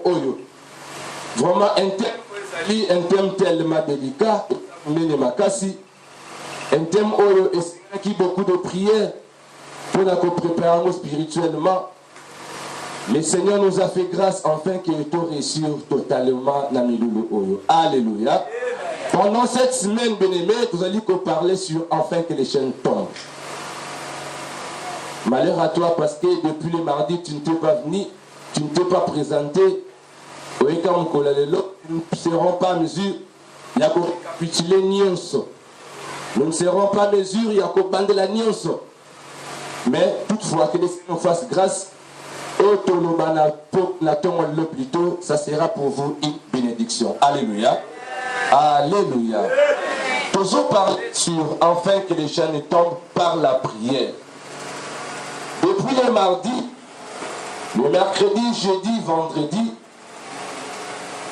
oyo. Vraiment un thème tellement délicat, un thème oyo qui beaucoup de prières pour nous préparer spirituellement. Le Seigneur nous a fait grâce enfin qu'il est réussir totalement dans le oyo. Alléluia. Pendant cette semaine, bien-aimés, vous allez parler sur enfin que les chaînes tombent. Malheur à toi parce que depuis le mardi, tu ne t'es pas venu, tu ne t'es pas présenté. Nous ne serons pas à mesure, il y a qu'à récapituler Nyonso. Nous ne serons pas à mesure, il y a qu'à bander la Nyonso. Mais toutefois, que les Seigneur nous fassent grâce, plutôt, ça sera pour vous une bénédiction. Alléluia. Alléluia. Nous parlons sur enfin que les chaînes tombent par la prière. Depuis le mardi, le mercredi, jeudi, vendredi,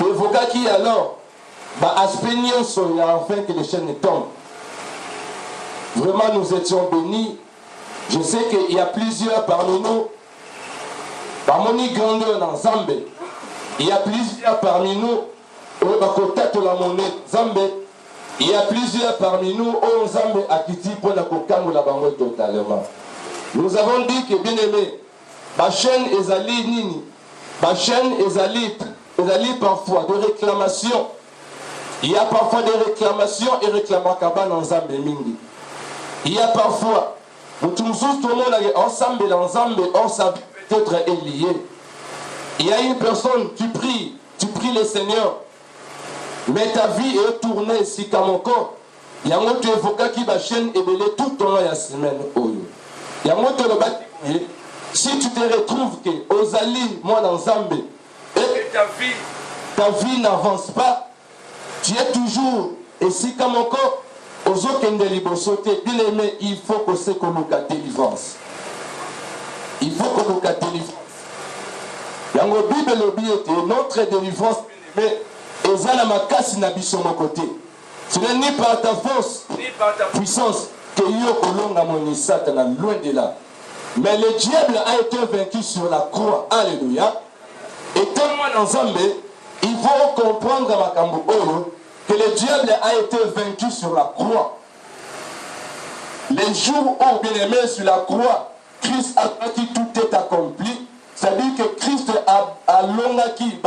évoquer qui alors, aspect Nyonso, enfin que les chaînes tombent. Vraiment, nous étions bénis. Je sais qu'il y a plusieurs parmi nous, parmi nous grandeur dans Zambé. Il y a plusieurs parmi nous, la monnaie Zambé. Il y a plusieurs parmi nous, au Zambé Akiti pour la Kokango la bango totalement. Nous avons dit que bien aimé, la chaîne Ezali Nini, la chaîne Ezali parfois de réclamations. Il y a parfois des réclamations et réclamations dans Zambé Mingi. Il y a parfois, nous tous tout le monde ensemble dans Zambé, on s'est peut-être lié. Il y a une personne, tu pries le Seigneur, mais ta vie est tournée ici comme encore. Il y a un autre avocat qui va chaîne et belé tout au long de la semaine. Il y a un autre si tu te retrouves que Ozali, moi dans Zambé, et que ta vie n'avance pas, tu es toujours ici comme encore. Aux autres bien aimé, il faut que c'est qu'on nous délivrance. Il faut qu'on nous délivrance. Dans la Bible, notre délivrance, mais Ezala Makasi n'a pas sur mon côté. Ce n'est ni par ta force, ni par ta puissance, que yo kolonga moni Satan loin de là. Mais le diable a été vaincu sur la croix. Alléluia. Et tellement dans Zambé, il faut comprendre à Makambo Oro que le diable a été vaincu sur la croix. Les jours où, bien aimé, sur la croix, Christ a dit tout est accompli. C'est-à-dire que Christ a longaki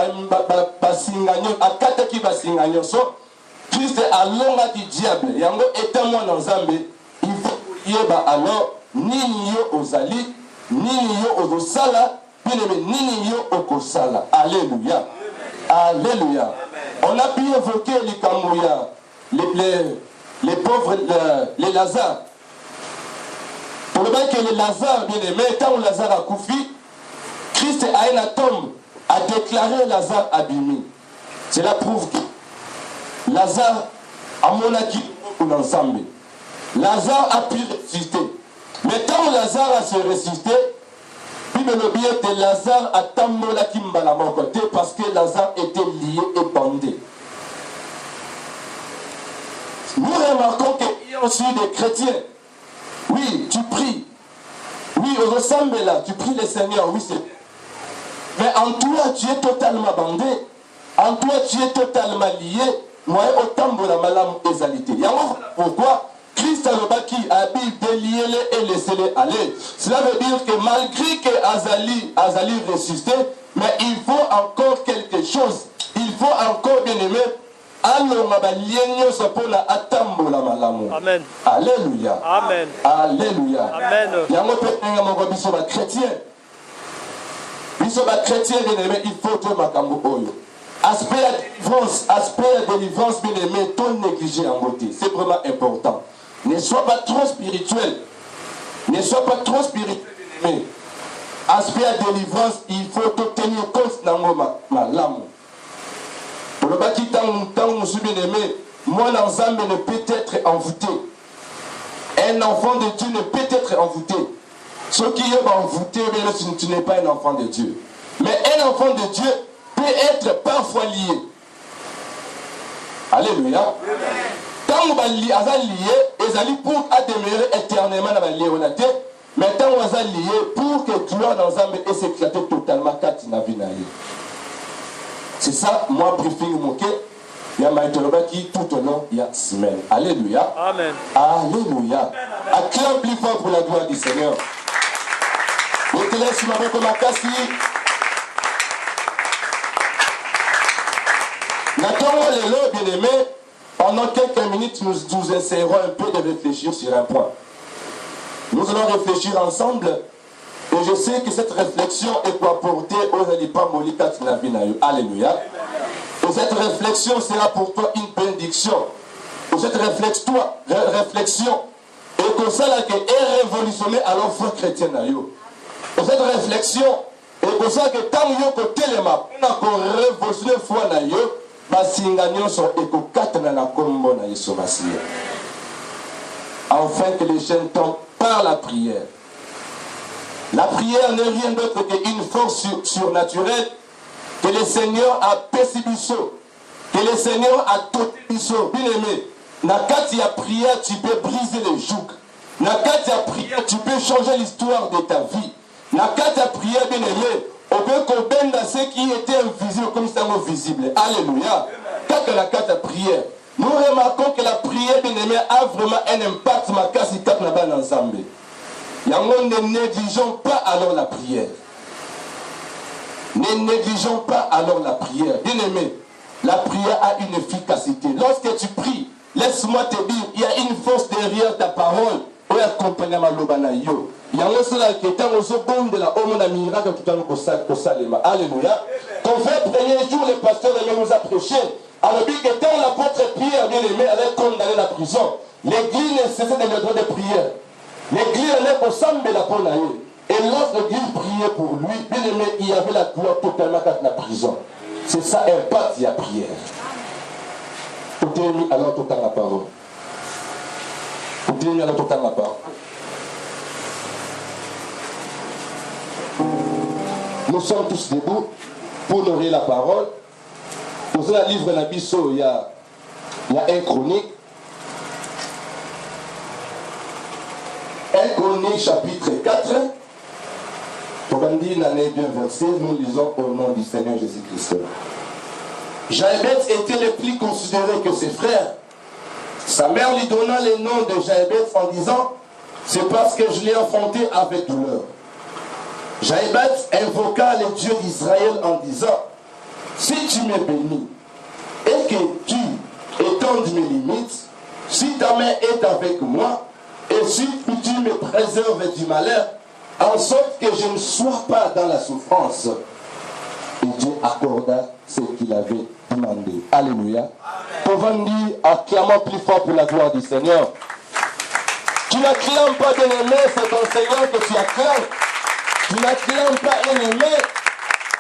Christ a longaki diable. Yango étant-moi dans Zambé, il faut yeba alors ni yo ozali, ni yo ozosala, bien aimé, ni yo okosala. Alléluia. Alléluia. On a pu évoquer les Kamouya, les pauvres, les Lazare. Pour le bien que les Lazare, bien aimé, quand Lazare a coufi, Christ a un atome a déclaré Lazare abîmé. Cela prouve que Lazare a monaki ensemble. Lazare a pu résister. Mais quand Lazare a se résister, puis le bien de Lazare a tambolaki mbala mon côté parce que Lazare était lié et bandé. Nous remarquons qu'il y a aussi des chrétiens. Oui, tu pries. Oui, au ressemble là, tu pries le Seigneur, oui, c'est bien. Mais en toi, tu es totalement bandé. En toi, tu es totalement lié. Moi, autant de la malam égalité. Pourquoi Christ a dit déliez-les et laissez-les aller. Cela veut dire que malgré que Azali résistait, mais il faut encore quelque chose. Il faut encore bien aimer. Amen. Alléluia. Amen. Alléluia. Amen. Il faut que makambo oyo. Aspect à délivrance, bien aimé, ton négligé en beauté. C'est vraiment important. Ne sois pas trop spirituel. Ne sois pas trop spirituel, bien aimé. Aspect à délivrance, il faut te tenir compte dans ma lame. Pour le bâti, tant que bien aimé, moi, l'ensemble ne peut être envoûté. Un enfant de Dieu ne peut être envoûté. Ce qui est envoûté, tu n'es pas un enfant de Dieu. Mais un enfant de Dieu peut être parfois lié. Alléluia. Quand on est lié, ils allaient pour demeurer éternellement dans la lié. Mais quand on est lié, pour que tu es dans un et s'éclater totalement, quand tu n'as vu. C'est ça, moi, briefing moqué. Il y a Maïtoloba qui tout au long, il y a semaine. Alléluia. Amen. Alléluia. Acclame plus fort pour la gloire du Seigneur. Je te laisse, ma mère, comme un cassis. Maintenant, les lots, bien aimés, pendant quelques minutes, nous essayerons un peu de réfléchir sur un point. Nous allons réfléchir ensemble. Et je sais que cette réflexion est pour apporter aux Alipa Molika Tinavinayo. Alléluia. Et cette réflexion sera pour toi une bénédiction. Et cette réflexion est comme ça là qu'elle est révolutionnée à l'offre chrétienne. Et cette réflexion est comme ça que tant que côté les maps, on a révolutionné foi na yo, basinganyo sont éco-katana na kombo na yeso masie. Afin que les chaînes tombent par la prière. La prière n'est rien d'autre qu'une force surnaturelle que le Seigneur a pécibisso, que le Seigneur a totébisso. Bien aimé, dans la prière, tu peux briser les jougs. Dans la prière, tu peux changer l'histoire de ta vie. Dans la prière, bien aimé, on peut comprendre ce qui était invisible comme c'est visible. Alléluia. Quand la prière, nous remarquons que la prière, bien aimé, a vraiment un impact makasi quand on a dans l'ensemble. Ne négligeons pas alors la prière. Ne négligeons pas alors la prière. Bien aimé, la prière a une efficacité. Lorsque tu pries, laisse-moi te dire, il y a une force derrière ta parole. Il y a un accompagnement lobanayo. Il y a un seul qui est un second de la homme d'un miracle tout en Kosalema. Alléluia. Quand fait le premier jour, le pasteur nous a prêché. Alors, bien que tant l'apôtre Pierre, bien aimé, allait condamner la prison, l'église ne cessait de lui donner de prière. L'église allait au centre de la Ponaïe. Et lorsque l'église priait pour lui, bien aimé, il y avait la gloire totalement dans la prison. C'est ça, impact, il y a prière. Tout est mis alors tout dans la parole. Tout est mis alors tout dans la parole. Nous sommes tous debout pour honorer la parole. Pour ça, le livre Nabiso, il y a un chronique. Un chronique chapitre 4. Pour qu'on dise l'année bien versée, nous lisons au nom du Seigneur Jésus-Christ. Jaébet était le plus considéré que ses frères. Sa mère lui donna le nom de Jaébet en disant, c'est parce que je l'ai enfanté avec douleur. Jaébet invoqua le Dieu d'Israël en disant, si tu me bénis et que tu étendes mes limites, si ta main est avec moi, et si tu me préserves du malheur, en sorte que je ne sois pas dans la souffrance. Et Dieu accorda ce qu'il avait demandé. Alléluia. Pouvons dire, acclamons plus fort pour la gloire du Seigneur. Tu n'acclames pas bien aimé, c'est ton Seigneur que tu acclames. Tu n'acclames pas un aimé.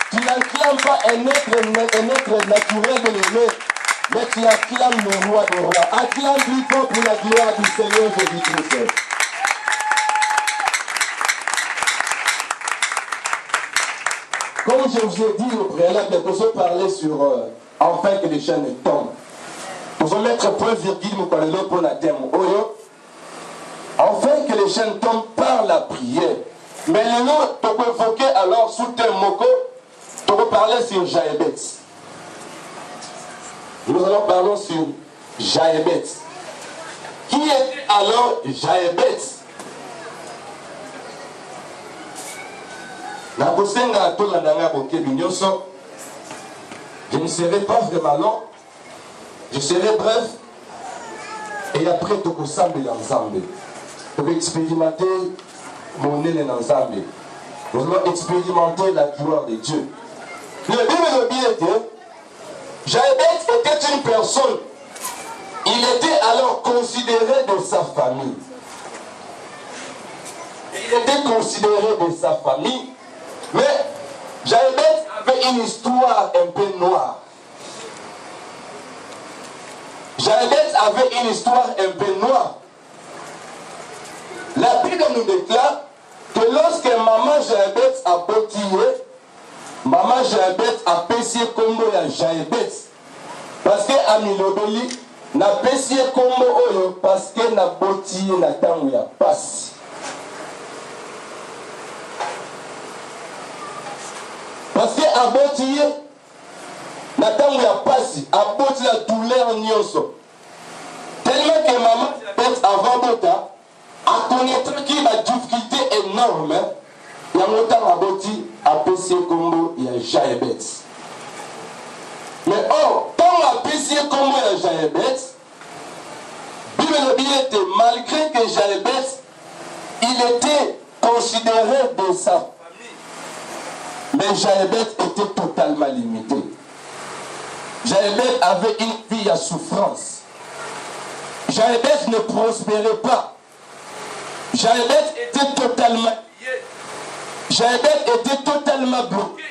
Tu n'acclames pas un être naturel bien aimé. Mais tu acclames le roi des rois. Acclame plus fort pour la gloire du Seigneur Jésus-Christ. Comme je vous ai dit au préalable, nous allons parler sur enfin que les chaînes tombent. Nous allons mettre point virgule pour la thème. Enfin que les chaînes tombent par la prière. Mais le nom, tu peux évoquer alors sous thème Moko, tu peux parler sur Jaébet. Nous allons parler sur Jaébet. Qui était alors Jaébet? Je ne serai pas vraiment long, je serai bref, et après tout ensemble l'ensemble. Pour expérimenter mon nez ensemble. Nous allons expérimenter la gloire de Dieu. Le Bible bien dit, Jaébet était une personne, il était alors considéré de sa famille. Il était considéré de sa famille. Mais Jaébet avait une histoire un peu noire. Jaébet avait une histoire un peu noire. La Bible nous déclare que lorsque maman Jaébet a botillé, maman Jaébet a pessé comme à Jaébet. Parce qu'à Milobeli, n'a pessé comme parce qu'elle n'a botillé n'a temps où il y a passe. Parce qu'à botillé, tango ya pasi aboti la douleur nyonso tellement que maman Jaébet avant bota akonetraki badifficulté énorme yango ntango aboti apesi ye kombo ya Jaébet. Mais or ntango apesi ye kombo ya Jaébet, Bible elobi ete malgré que Jaébet il était considéré de sa famille, mais Jaébet était totalement limité. Jaébet avait une vie à souffrance. Jaébet ne prospérait pas. Jaébet était totalement lié. Jaébet était totalement bloqué.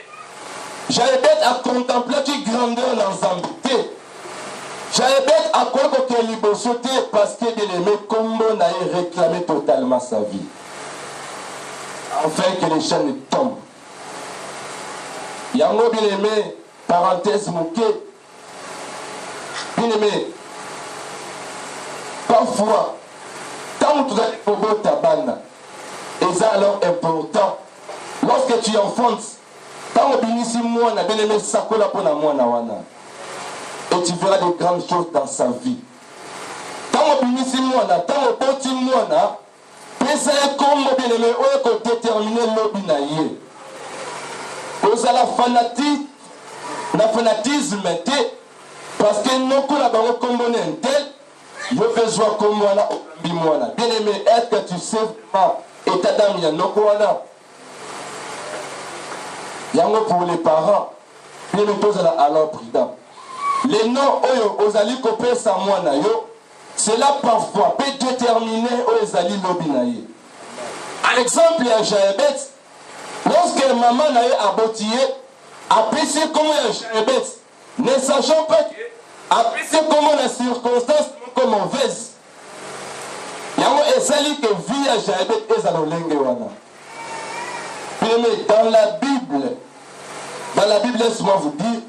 Jaébet a contemplé qui grandeur dans l'ambité. Jaébet a quoi que libosoté parce que bien-aimé Kombo n'a réclamé totalement sa vie. Enfin que les chaînes tombent. Yango bien-aimé, parenthèse mouké. Bien-aimé, parfois, tant que tu as des tabana, et ça alors important, lorsque tu enfantes, tant que tu as moi, bien-aimé, ça colle pour la moine. Et tu verras de grandes choses dans sa vie. Tant que tu as moi, tant que tu as moi, pesa comme bien-aimé, on peut déterminer l'obinaïe. Vous avez la fanatisme, parce que nous avons comme un tel, il faut besoin comme moi. Bien aimé, est-ce que tu sais vraiment état d'âme, il y a nos quoi. Il y a pour les parents, bien aimé, alors prudent. Les noms aux alliés copés sans moi, c'est là parfois peut déterminer aux alliés l'obinaïe. Par exemple, il y a Jaébet, lorsque maman n'a eu abotillé, a pissé comme Jaébet, ne sachant pas que a pissé comme la circonstance comme mauvaise. Yango esali que vie à Jaébet est à l'olenge wana. Dans la Bible, laisse-moi vous dire,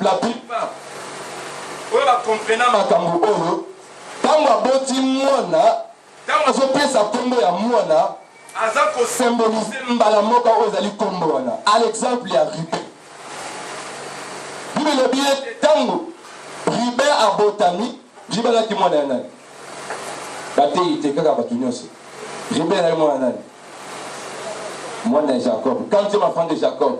la plupart, la comprenant ma kambo oyo, tango aboti mwana, tango azopesa kombo ya mwana, aza ko symboliser mbala moka oyo ezali kombo wana. À l'exemple ya Ribé. Bible elobi ete tango Ribé abotami, jibalaki mwana ya nani? Bateyi te kaka bato nyonso. Ribé na mwana nani? Mwana ya Jacob. Quand tu es enfant de Jacob,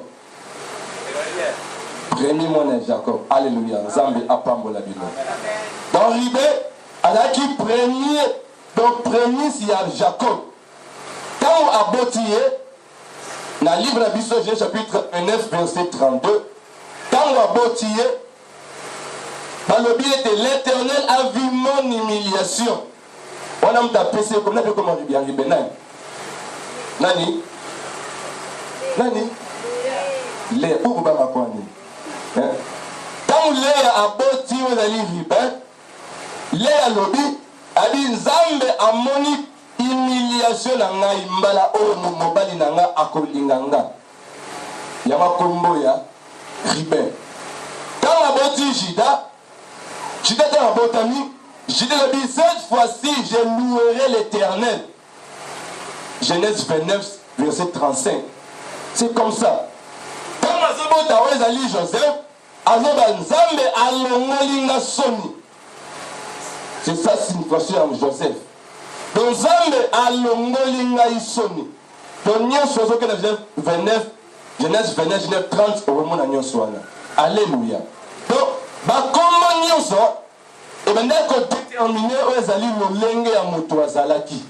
premier mwana ya Jacob. Alléluia. Nzambe apambola bino. Donc Ribé alaki premier, donc premier c'est Jacob. Quand on a botillé, dans le livre de Bible, chapitre 9, verset 32, quand on a botillé, dans le biais de l'Éternel a vu mon humiliation. On a tapé comme on comment bien Ribé. Nani? Nani? Les pour Baba Kwani. Quand Léa a botillé dans le Ribé, Léa lobby a dit Nzambe a moni humiliation na ngai mbala o mobali na nga akolinga nga ya makombo ya Ribé. Quand aboti Juda dans abotami, Juda a dit cette fois-ci je louerai l'Éternel. Genèse 29 verset 35. C'est comme ça. Quand azobota ezali Joseph azoba Nzambe alongolinga soni. C'est ça signification de Joseph. Donc Nzambe alongolinga isoni. Donc nyonso soki na Genèse 29, Genèse 30 omona nyonso wana. Alléluia. Donc bakombo nyonso ebanda kodéterminer oyo ezali lolenge ya moto azalaki.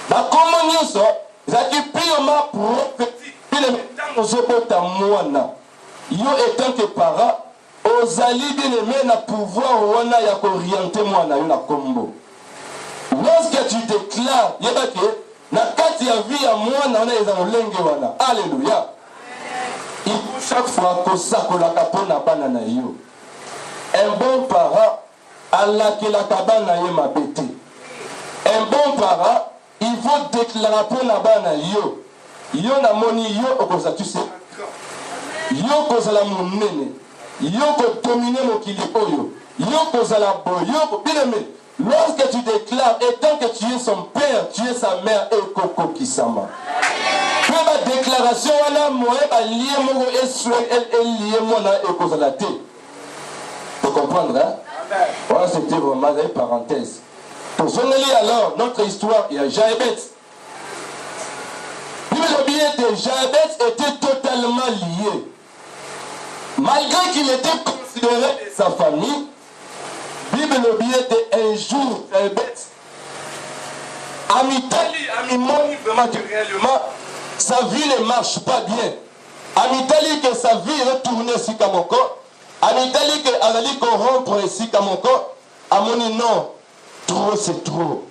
Bakombo nyonso ezalaki purement prophétique. Pile ntango ozobota mwana yo étant que parent ozali bien aimé na pouvoir wana ya orienter mwana yo na kombo. Lorsque tu déclares yebaki na kati ya vie ya mwana wana eza lolenge wana. Alléluia. Il faut chaque fois kosakolaka mpona bana na yo. Un bon parent alakelaka bana ye mabe te. Un bon parent il faut déclarer mpona bana yo. Yo na moni yo okoza tu sais. Yo kozala monene. Yo kodomine mokili oyo. Yo kozala boyo bien aimé. Lorsque tu déclares, étant que tu es son père, tu es sa mère et Koko Kisama. la déclaration, vous comprendre, hein? Voilà, c'était vraiment une parenthèse. Pour sonner alors, notre histoire, il y a Jaébet. Jaébet était totalement lié. Malgré qu'il était considéré de sa famille, Bible était un jour Jaébet. Amitali, Amimoni, vraiment que réellement, sa vie ne marche pas bien. Amitali que sa vie retourne ici comme encore. Amitali que Alali corrompre ici comme encore. Amoni non, trop c'est trop.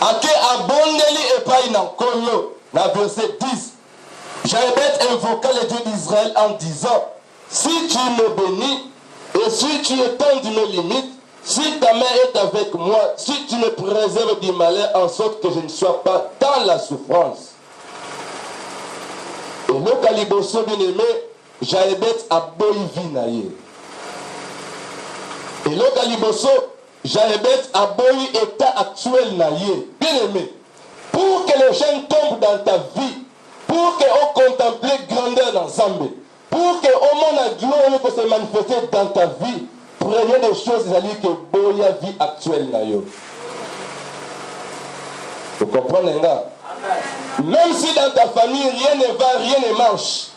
Ake abondeli et pas inankolo. Dans verset 10, Jaébet invoqua le Dieu d'Israël en disant, si tu me bénis et si tu étends mes limites, si ta main est avec moi, si tu me préserves du malheur en sorte que je ne sois pas dans la souffrance. Et le Kaliboso bien-aimé, Jaébet a boivi naïe. Et le Kaliboso, Jaébet a boivi état actuel naïe. Bien-aimé, pour que les gens tombent dans ta vie, pour qu'on contemple grandeur ensemble, pour que au monde la gloire peut se manifester dans ta vie, prenez des choses que boya vie actuelle naïe. Vous comprenez, là? Même si dans ta famille rien ne va, rien ne marche,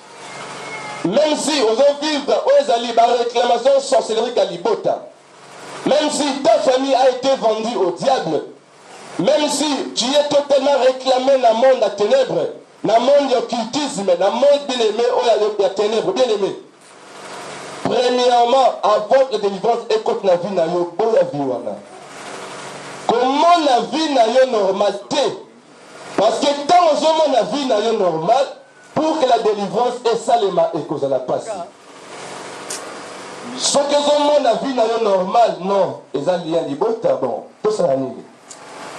même si on va vivre aux réclamations sorcellerie Kalibota, même si ta famille a été vendue au diable, même si tu es totalement réclamé dans le monde de la ténèbres, dans le monde de l'occultisme, dans le monde bien-aimé, de la ténèbre, bien-aimé. Premièrement, avant la délivrance, écoute la vie na yo, boya vie wana. Comment la vie na yo normalité? Parce que tant que la vie na yo normale, pour que la délivrance est salema et cause la passe. Ce que la vie na yo normale, non, ils ont lié à l'ibota, bon, tout ça n'a ni.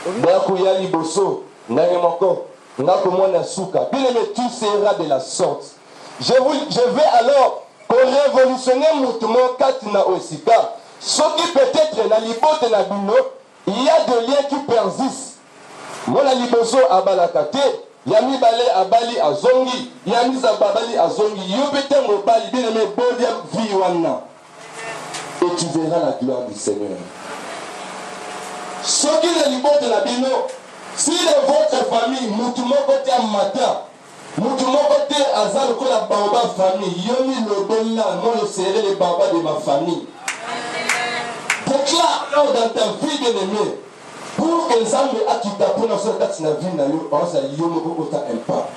Bakuya liboso, n'ayemoko, n'akomona suka. Bien aimé, tu seras de la sorte. Je vais alors révolutionner mouvement Katina Osika. Ce qui peut-être dans l'ibota na bino, il y a des liens qui persistent. Mona liboso abalakate, yami bale abali azongi, yami zababali azongi, yobete mobali, bien aimé, bodia viwana. Et tu verras la gloire du Seigneur. Ce qui est l'ibot de la bino, si de votre famille, moutumo côté à matin, moutumo côté à zaloko la baba famille, yomi le bon là, moi je serai les babas de ma famille. Déclare alors dans ta vie bien aimé, pour que les âmes a qui t'apprennent à faire la vie na yo, on s'est yomi au ta impact.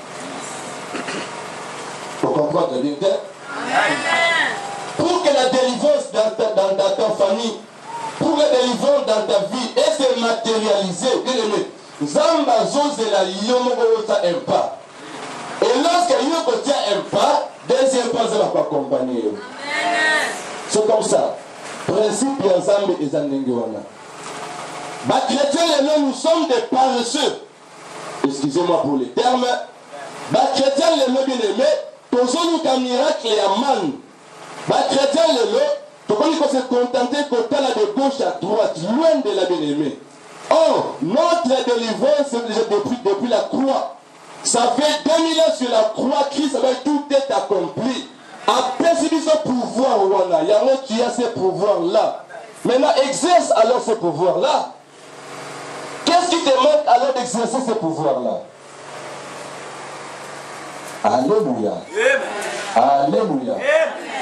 Vous comprenez bien? Pour que la délivrance dans ta famille, pour la délivrance dans ta vie et se matérialiser, bien aimé, Zamba zose la yomo ota empa. Et lorsque yomo tient empa, deuxième pas ça va pas accompagner. C'est comme ça. Principe ya Zamba et Zandengewana. Bah chrétiens, nous sommes des paresseux. Excusez-moi pour les termes. Bah chrétiens, les bien aimés, tous nous un miracle et un man. Bah chrétiens, les donc il faut se contenter qu'on t'a de gauche à droite, loin de la bien-aimée. Or, notre délivrance depuis la croix. Ça fait 2000 ans sur la croix, Christ avec tout est accompli. Après, c'est ce pouvoir, il y a un qui a ce pouvoir-là. Maintenant, exerce alors ce pouvoir-là. Qu'est-ce qui te manque alors d'exercer ce pouvoir-là? Alléluia. Alléluia.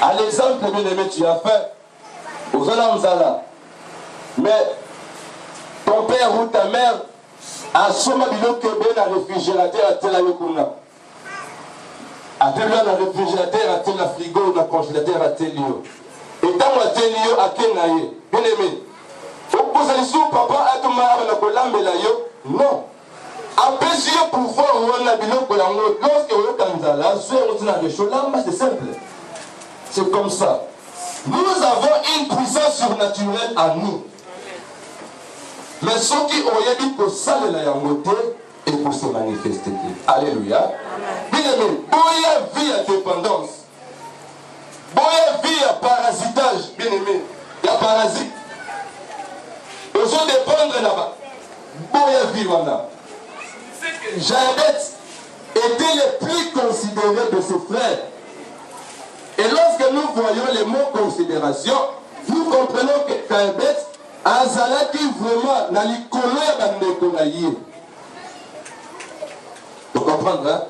À l'exemple, bien-aimé, tu as fait aux Olamzala. Mais ton père ou ta mère a somme de l'eau dans le réfrigérateur à tel ayokuna. A tel dans le réfrigérateur à tel frigo, dans le congélateur à tel lieu. Et dans le tel lieu à Kenaye, bien-aimé. Vous allez sur papa à tout le monde, non. Après, si vous pouvoir, lorsque vous êtes dans des choses, c'est simple. C'est comme ça. Nous avons une puissance surnaturelle à nous. Mais ceux qui ont dit que ça, c'est la yangote et pour se manifester. Alléluia. Bien aimé, boya vie à dépendance. Boya vie à parasitage. Bien aimé, il y a parasite. Ils ont dépendre là-bas. Boya vie, voilà. Jaébet était le plus considéré de ses frères. Et lorsque nous voyons les mots considération, nous comprenons que Jabez azalaki vraiment na likolo ya bandeko na ye. Vous comprenez, hein?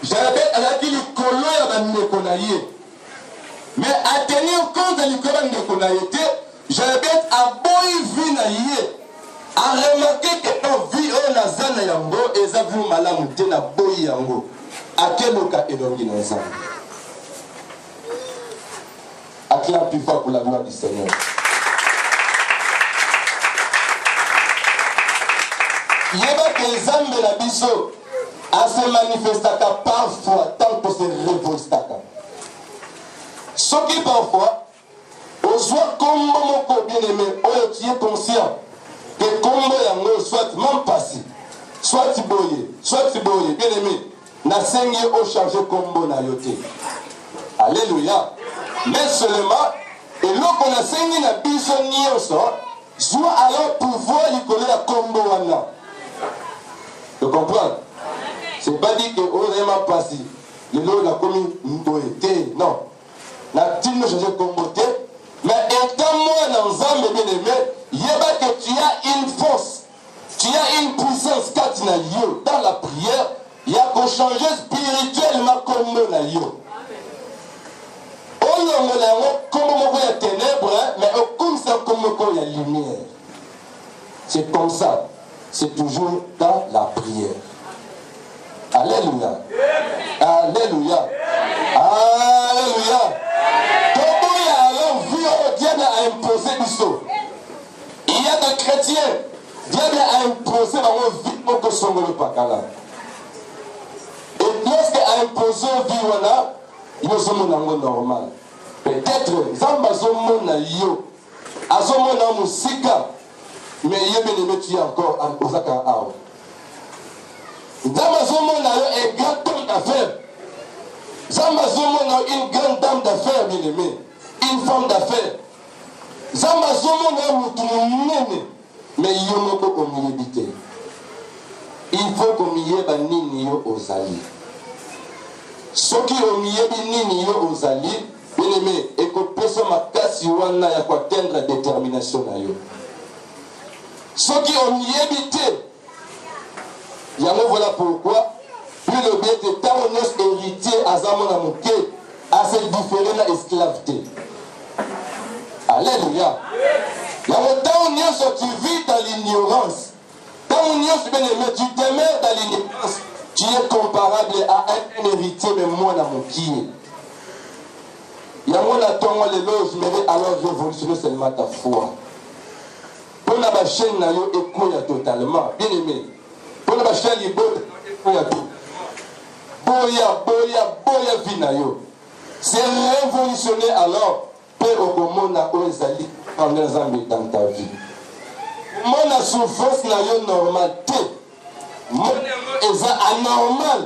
Jabez azalaki likolo ya bandeko na ye. Mais à tenir compte de likolo ya bandeko na ye te, Jabez a boyi vi na ye. A remarqué que non vie oyo naza na yango eza vi malamu te na boyi yango. Akeluka elongi na nzambe. Acclame plus fort pour la gloire du Seigneur. Yeba que Nzambe na biso a se manifestaka parfois tant que se révoltaka. Soki parfois ozwa kombo moko bien aimé oyo tu es conscient que kombo yango soit même passé soit boye bien aimé na sengi o changer kombo na yote. Alléluia. Mais seulement eloko na sengi na biso nyonso zwa alors pouvoir likolo ya kombo wana. Tu comprends? C'est pas dit que vraiment passé le lot la commis mboete non. Na tino changer kombo te mais étant moi dans Nzambe bien aimé yeba que tu as une force, tu as une puissance quand na yo dans la prière, il y a qu'on changer spirituellement kombo na yo. Comme il y a ténèbres, mais comme ça, comme il y a lumière. C'est comme ça. C'est toujours dans la prière. Alléluia. Alléluia. Alléluia. Comment il y a alors vu Dieu a imposé du saut. Il y a des chrétiens. Dieu a imposé dans vie pour que son le pacala. Et lorsqu'il a imposé vie, il y a un normal. Peut-être, Zamba Zomona yo, Azomona Musika, mais Yémen tu es encore en Osaka Ao. Zamba Zomona yo est grand homme d'affaires. Zamba Zomona une grande dame d'affaires, bien aimé, une femme d'affaires. Zamba Zomona Moutoumene, mais Yomoko Omiyébité. Il faut qu'on y ait Nini yo aux alliés. Ceux qui ont mis Nini yo aux alliés, bien aimé, et que personne ma casse wana ya quoi atteindre la détermination na yo. Ceux qui ont évité, voilà pourquoi, puis le bien de tant on héritier à Zamona Mouké, à cette différente esclaveté. Alléluia. Il y a tant on est tu vis dans l'ignorance. Tant on est bien aimé, tu demeures dans l'ignorance. Tu es comparable à un héritier, mais moi dans mon qui. Il y a mon attend les loges, mais alors révolutionner seulement ta foi. Pour la chaîne, écoute totalement. Bien aimé. Pour la chaîne, il boya tout. Boya vinayo. C'est révolutionner alors. Père Okomona Oezali dans ta vie. Mon souffrance n'a normal. Mon est anormal.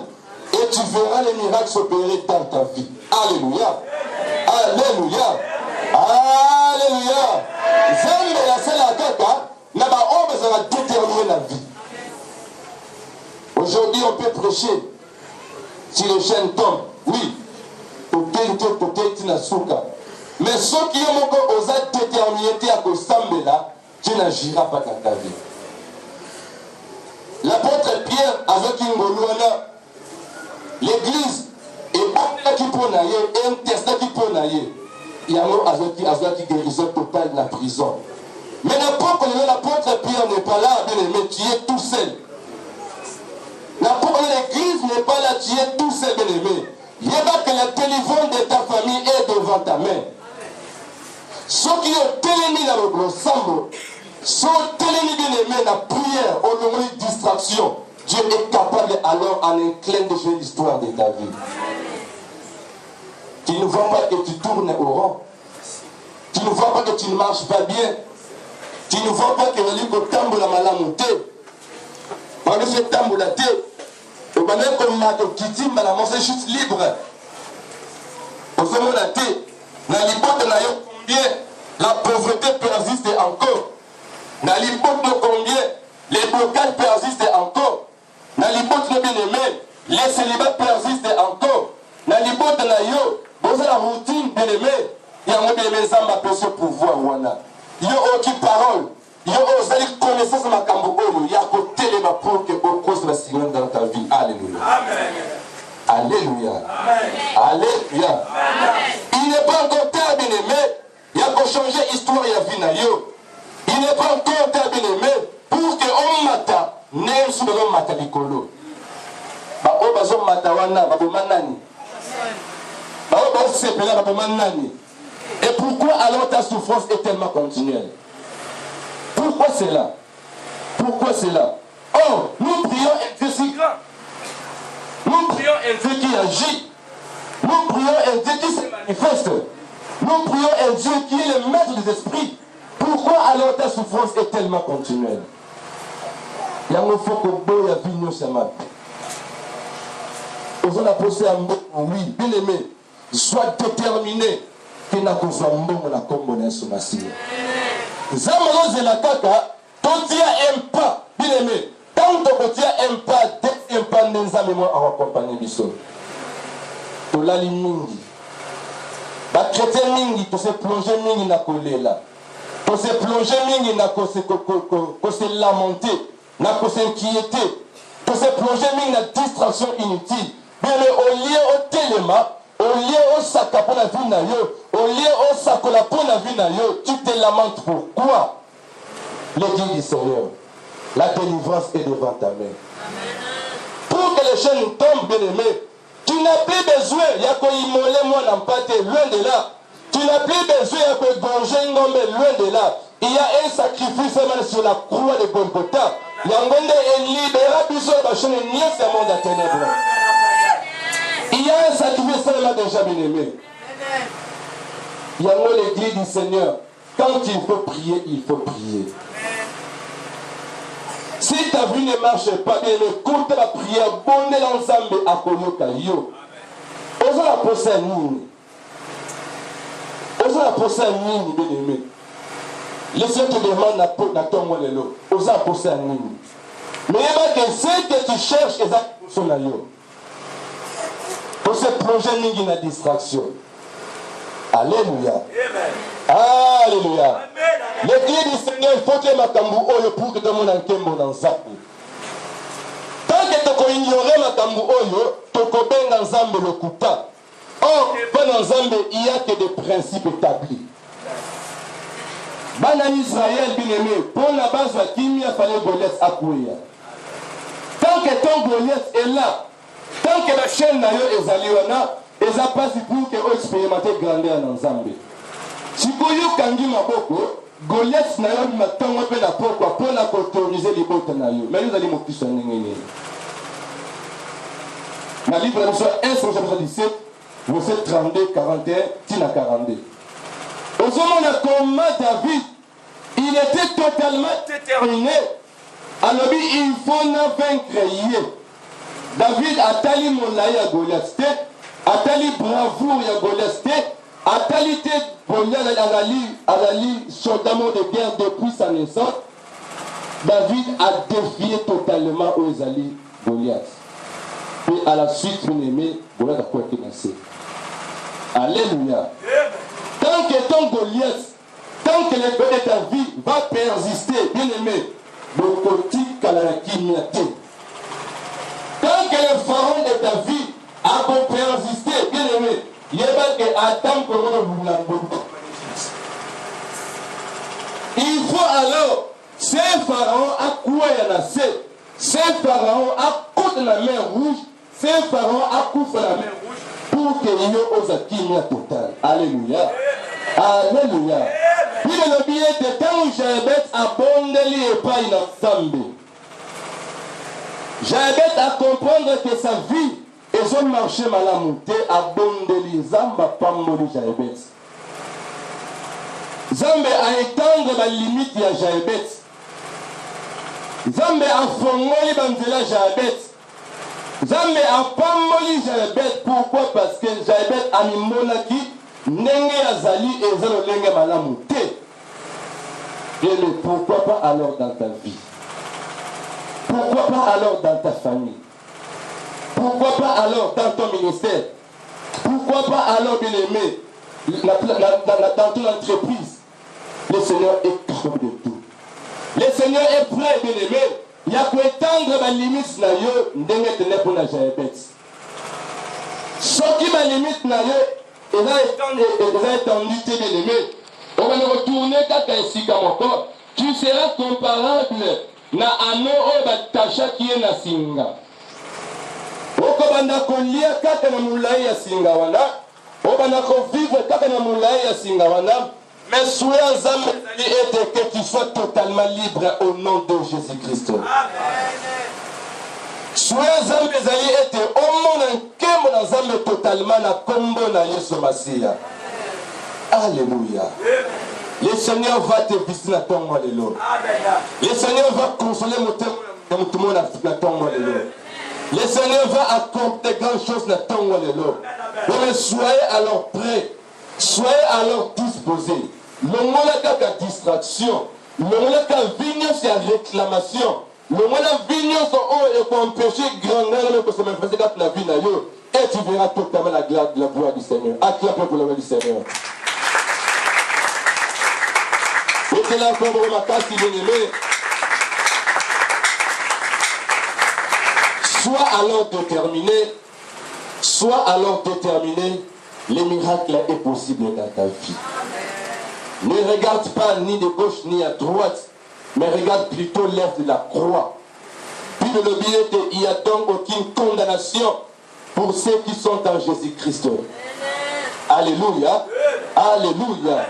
Et tu verras les miracles s'opérer dans ta vie. Alléluia. Alléluia. Alléluia. Zembe ya sala kaka na ba homme ça va déterminer la vie. Aujourd'hui on peut prêcher si les chaînes tombent. Oui. Côté na souka. Mais ceux qui ont encore osé déterminer à Kostambe là, tu n'agiras pas dans ta vie. L'apôtre Pierre avec Ingoluana, l'église et pas qui peut nailler, et un test qui peut nailler. Il y a un qui guérison totale de la prison. Mais l'apôtre Pierre n'est pas là, bien aimé, tu es tout seul. L'apôtre de l'église n'est pas là, tu es tout seul, bien aimé. Il y a que la délivrance de ta famille est devant ta main. Ceux qui ont télémis dans le gros sambo, ceux qui ont télémis bien aimé dans la prière, au nom de distraction, Dieu est capable alors en un clin de jeu l'histoire de ta vie. Tu ne vois pas que tu tournes au rond. Tu ne vois pas que tu ne marches pas bien. Tu ne vois pas que tu tambour la malamouté. Par le fait tambour la tête. Au moment comme Mato Kitimba, la c'est juste libre. Au moment la tête, la libote n'a combien la pauvreté persiste encore. La libote combien les blocages persistent encore. La libote bien aimé. les célibats persistent encore. Dans les bottes de la yo, vous avez la routine bien aimé. Il y a un bien aimé, ça m'a ce pouvoir. Il y a aucune parole. Il y a une connaissance de ma cambo. Il y a côté les pour que au cause de la signe dans ta vie. Alléluia. Amen. Alléluia. Amen. Alléluia. Amen. Il n'est pas encore terre bien aimé. Il y a qu'à changer l'histoire et la vie na yo. Il n'est pas encore terre bien aimé pour que on mata n'aime sous le nom mata likolo. Ba o bazo mata wana ba bomanani. Ba o bazo sepela ba bomanani. Et pourquoi alors ta souffrance est tellement continuelle? Pourquoi cela? Pourquoi cela? Or, nous prions un Dieu si grand. Nous prions un Dieu qui agit. Nous prions un Dieu qui se manifeste. Nous prions un Dieu qui est le maître des esprits. Pourquoi alors ta souffrance est tellement continuelle? Il y a un faut que beau ya vigno sama. Osons la poser à mot, oui, bien aimé, sois déterminé que n'a qu'on soit bon la combonne sur ma scie. Zamalo zelakaka, totia un pas, bien aimé. Tant que totia un pas, dès un pas n'enzame moi à accompagner biso. Tolali mingi. Ba chrétien mingi, to se plonger mingi na kolela. To se plonger mingi na ko se lamenter, na ko s'inquiéter. To se plonger mingi na distraction inutile. Bien aimé, au lieu au téléma, au lieu au sac pour la vie na yo, au lieu au sac pour la vie na yo, tu te lamentes pourquoi? Le dit du Seigneur, la délivrance est devant ta main. Pour que les chaînes tombent, bien aimé, tu n'as plus besoin, il y a qu'à immoler moi n'empâter, loin de là. Tu n'as plus besoin, il y a qu'à gonger un homme loin de là. Il y a un sacrifice même sur la croix de Golgotha. Il y a un monde libéra, puis sur la chaîne, il y a ce monde à ténèbres. Il y a un sacrifice seulement déjà bien aimé. Il y a l'église du Seigneur. Quand il faut prier, il faut prier. Si ta vie ne marche pas bien, écoute la prière, bonne l'ensemble à Koyoka Yo. Osons la poser à Nini. Osons la poser à Nini, bien aimé. Le Seigneur te demande à ton moi les lots. Osons la poser à Nini. Mais il va que ce que tu cherches, c'est ça qui est yo. Pour ce projet, il y a une distraction. Alléluia. Alléluia. L'église du Seigneur, il faut que ma tambour oyo pour que tout le monde ait un dans Zapu. Tant que tu peux ignorer ma tambour oyo, tu peux bien dans Zambé le Kuta. Or, dans Zambé, il n'y a que des principes établis. Bana Israël, bien aimé, pour la base de Kimia, il fallait Goliath à Kouya. Tant que ton Goliath est là, tant que la chaîne n'a eu ezaliwana, eza passe pour que vous expérimentez grandeur dans Zambé. Si vous kangi maboko, Goliath n'a eu matango pe na pokwa pour la autoriser les bottes na yo. Mais nous allons m'occuper de ngengeni. Dans le livre de 1 Samuel 17, verset 32, 41, tina 42. Au moment de combat David, il était totalement déterminé. Alors il faut na vaincre. David a tali molai à Goliath, a tali bravoure à Goliath, a tali Goliath à la soldamo de guerre depuis sa naissance. David a défié totalement aux alliés Goliath. Et à la suite, bien aimé, Goliath a quoi qu'il naissait. Alléluia. Tant que ton Goliath, tant que le Goliath de ta vie va persister, bien aimé, le côté kalaraki miate. Tant que le pharaon de ta vie a persisté, bien aimé, il n'y a pas que attendre que vous la il faut alors, ces pharaons à quoi il y en a ces pharaons à côté de la mer rouge, ces pharaons à couper la mer rouge pour qu'il y ait aux akimia total. Alléluia. Alléluia. Puis le billet de temps où Jaébet abondeli et pas inensemble. Jaébet à comprendre que sa vie et son marché malamonté abondeli zamba pamboli Jaébet. Zambe a étendre la limite à Jaébet. Zambe a fongoli banzela Jaébet. Zambe a pamboli Jaébet. Pourquoi? Parce que Jaébet a mis monaki nenge azali et zalo lenge malamonté. Et mais pourquoi pas alors dans ta vie? Pourquoi pas alors dans ta famille? Pourquoi pas alors dans ton ministère? Pourquoi pas alors, bien aimé, dans ton entreprise? Le Seigneur est capable de tout. Le Seigneur est prêt, bien aimé. Il y a qu'à étendre ma limite na yo ndenge tene pour la diabète. Ce qui ma limite na yo, et là étendu, bien aimé. On va retourner quand ainsi comme encore. Tu seras comparable na ano o batasha qui est na singa. Okobanda kolia kaka na mulai ya singa wana. Obanda ko vivre kaka na mulai ya singa wana. Mais soyez ensemble et que tu sois totalement libre au nom de Jésus-Christ. Soyez ensemble et au monde en totalement na combo na Yesu Masia. Alléluia. Le Seigneur va te visiter dans ton monde. Le Seigneur va consoler mon monde dans ton monde. Le Seigneur va accomplir grandes choses dans ton monde. Mais soyez alors prêts. Soyez alors disposés. L'on a qu'à distraction. L'on a qu'à vigner sur réclamation. L'on a vigner sur eau et pour empêcher grandeur que ça me faisait la vie. Et tu verras totalement la gloire du Seigneur. Acclamez pour la gloire du Seigneur. Et c'est là encore pour ma casse, bien aimé. Sois alors déterminé. Sois alors déterminé. Les miracles est possible dans ta vie. Ne regarde pas ni de gauche ni à droite, mais regarde plutôt l'œuvre de la croix. Puis de l'obéité, il n'y a donc aucune condamnation pour ceux qui sont en Jésus-Christ. Alléluia. Alléluia.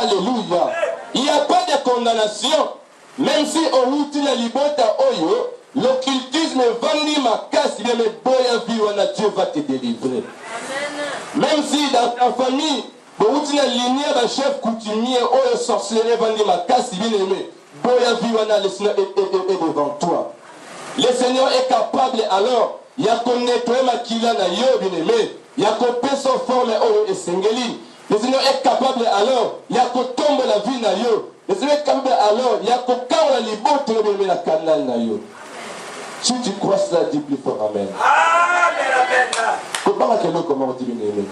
Alléluia. Il n'y a pas de condamnation, même si on utilise la liberté oyo, l'occultisme vandi ma casse, il me boya vie, Dieu va te délivrer. Même si dans ta famille, vous avez lignée de chef coutumier ou sorcellerie vandi ma casse, bien aimé, boya vie, le Seigneur est devant toi. Le Seigneur est capable alors, il y a qu'on nettoie ma kila na yo, bien aimé, il y a qu'on paie son forme et sengeli. Le Seigneur est capable alors, il y a qu'on tombe la vie na yo. Le Seigneur est capable alors, il y a qu'on kaou la libote le la canal na yo. Si tu crois cela, dis plus fort amen. Amen. Comment on dit bien aimé?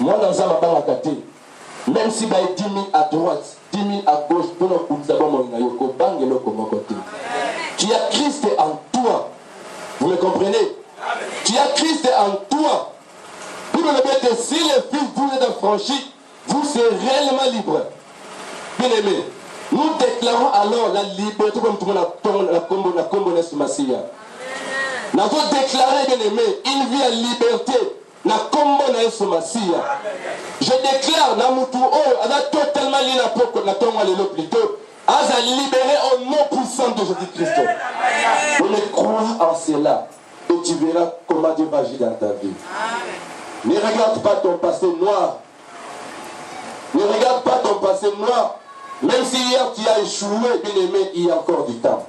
Moi dans un matin à côté, même si bah 10 000 à droite, 10 000 à gauche, pour nous couper d'abord mon naïko, bang et le comment côté. Tu as Christ en toi. Vous me comprenez? Tu as Christ en toi. Pour le mettre, si le Fils vous est affranchi, vous serez réellement libre. Bien aimé, nous déclarons alors la liberté comme tout le monde a combo de ce Massia. Nous avons déclaré, bien aimé, une vie à liberté. Na combo na ce Massia. Je déclare, na mutu o, a totalement lié na poko na tonga lelo plutôt. A libéré au nom puissant de Jésus-Christ. On ne croit en cela et tu verras comment Dieu va agir dans ta vie. Ne regarde pas ton passé noir. Ne regarde pas ton passé noir. Même si hier tu as échoué, bien aimé, il y a encore du temps.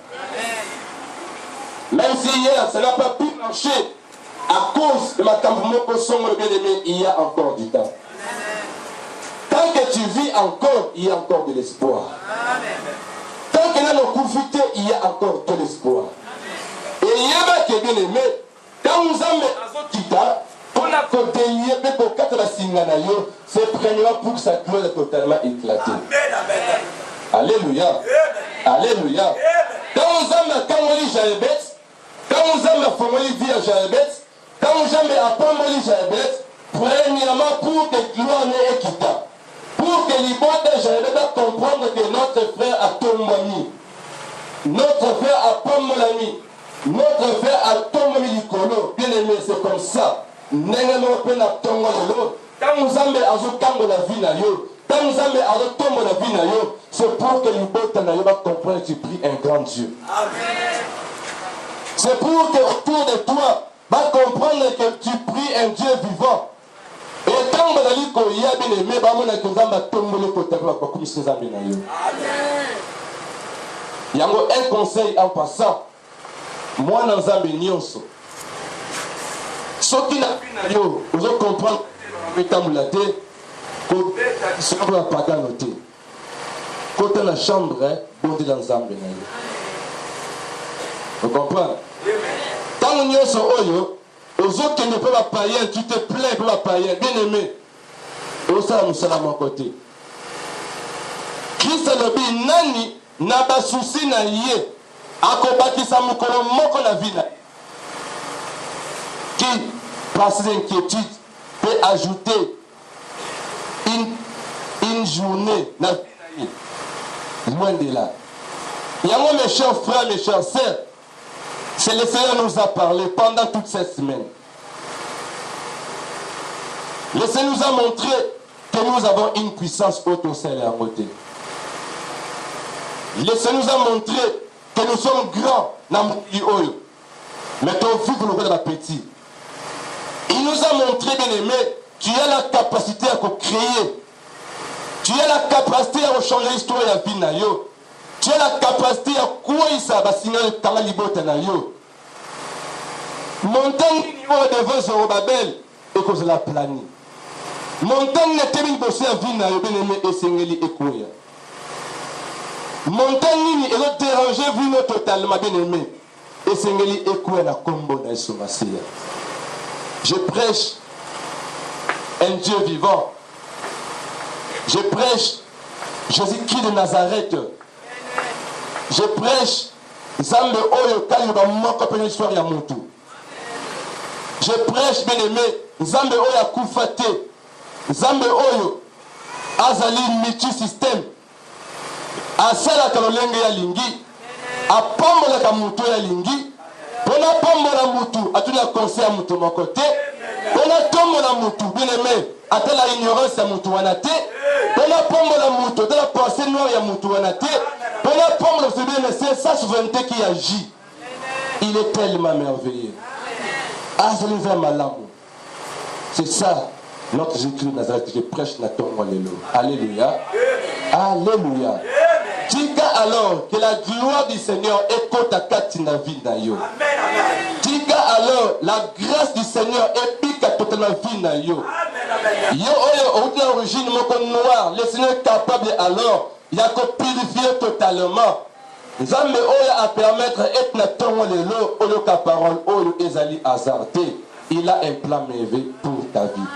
Même si hier ça n'a pas pu marcher à cause de ma campagne bien aimé, il y a encore du temps. Tant que tu vis encore, il y a encore de l'espoir. Tant que nous profitons, il y a encore de l'espoir. Et il y a qui bien aimé, quand nous avons quitté, on a continué pour quatre la singanayo, c'est premièrement pour que sa gloire est totalement éclatée. Alléluia. Alléluia. Quand on lit Jaébet, quand on a formulé vie à Jaébet, quand on a formulé Jaébet, premièrement pour que gloire n'est équitable. Pour que l'hypothèse Jaébet va comprendre que notre frère a tombé. Notre frère a tombé. Notre frère a tombé l'icolo. Bien aimé, c'est comme ça. Quand nous avons la vie, c'est pour que l'hypothèse va comprendre que tu pries un grand Dieu. C'est pour que autour de toi va comprendre que tu pries un Dieu vivant. Et tant que tu as bien aimé, il y a un conseil en passant. Moi, dans un nyonso. Ce qui n'a plus yo, vous allez comprendre que c'est un pas noté. Côté la chambre, on est dans un vous comprenez? Tant que nous sommes oyo, Aux autres qui ne peuvent pas païen, tu te plains pour la païen. Bien aimé. Et ça, nous sommes à mon côté. Christ a dit, nani n'a pas souci na yé. Akobaki sa mukolo moko na vie. Qui, par ses inquiétudes, peut ajouter une journée na vie. Loin de là. Il y a moi, mes chers frères, mes chères sœurs, c'est le Seigneur nous a parlé pendant toute cette semaine. Le Seigneur nous a montré que nous avons une puissance haute au ciel et à côté. Le Seigneur nous a montré que nous sommes grands dans le monde. Mais ton fils pour le petit. Il nous a montré, bien aimé, tu as la capacité à créer. Tu as la capacité à changer l'histoire de la vie. Tu as la capacité à quoi ça va signer le temps libota na yo. Montagne niveau devant Zorobabel et cause la planie. Montagne n'était pas bossé à vie na yo bien aimé et sengeli et quoi. Montagne ni est dérangé vu nous totalement bien aimé et sengeli et quoi na combo na Somasia. Je prêche un Dieu vivant. Je prêche Jésus-Christ de Nazareth. Je prêche Zambe Oyo Kaliba Moko Pene Histoire ya Moutou. Je prêche, bien aimé, Zambe Oyo Koufate. Zambe Oyo Azali Michi System. Asala Kalolenge ya Lingi. Apambola ka Moutou ya Lingi. Pona Pambola Moutou. Atuna conseil à Moutou mon côté. Pona Tombola Moutou. Bien aimé. Atala ignorance ya Moutou Wanate. Pona Pambola Moutou. Atala pensée noire ya Moutou Wanate. C'est sa souveraineté qui agit. Il est tellement merveilleux. C'est ça notre Jésus de Nazareth. Je prêche Alléluia. Alléluia. Tika alors que la gloire du Seigneur écoute à Katina Vinayo. Tika alors la grâce du Seigneur épique à totalement Vinayo. Yo oyo au origine mon noir. Le Seigneur est capable alors. Il a purifié totalement. Zambe oya a permettre etna tongo lelo oyo ka parole oyo ezali azarté. Il a un plan merveilleux pour ta vie.